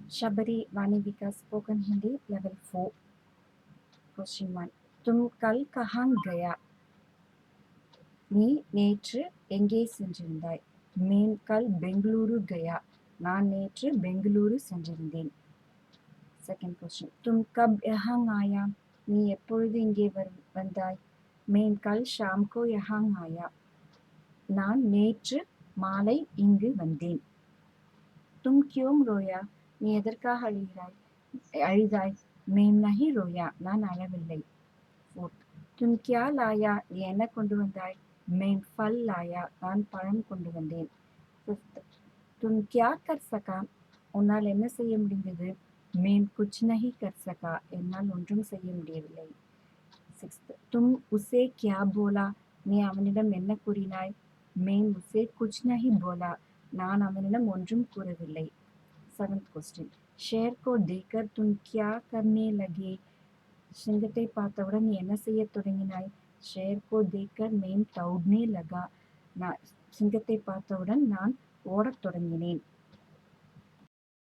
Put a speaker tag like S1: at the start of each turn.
S1: शबरी वाणी spoken Hindi level 4 question 1 तुम कल कहाँ गया நீ நேற்று எங்கே சென்றிருந்தாய் मैं कल बेंगलुरु गया நான் நேற்று பெங்களூரு சென்றிருந்தேன் செகண்ட் क्वेश्चन तुम कब यहाँ आया நீ எப்பொழுது இங்கே வந்தாய் मैं कल शाम को यहाँ आया நான் நேற்று மாலை இங்கு வந்தேன் तुम क्यों रोया நீ எதற்காக அழுதாய் मैं नहीं रोया நான் அழவில்லை फोर्थ तुम क्या लाया நீ என்ன கொண்டு வந்தாய் मैं फल लाया நான் பழம் கொண்டு வந்தேன் फिफ्थ तुम क्या कर सका உன்னால் என்ன செய்ய முடிந்தது मैं कुछ नहीं कर सका என்னால் ஒன்றும் செய்ய முடியவில்லை सिक्स्थ तुम उसे क्या बोला நீ அவனிடம் என்ன கூறினாய் मैं उसे कुछ नहीं बोला நான் அவனிடம் ஒன்றும் கூறவில்லை सेवंथ क्वेश्चन शेर को देखकर तुम क्या करने लगे சிங்கத்தை பார்த்தவுடன் நீ என்ன செய்ய தொடங்கினாய் शेर को देखकर मैं दौड़ने लगा நான் சிங்கத்தை பார்த்தவுடன் நான் ஓடத் தொடங்கினேன்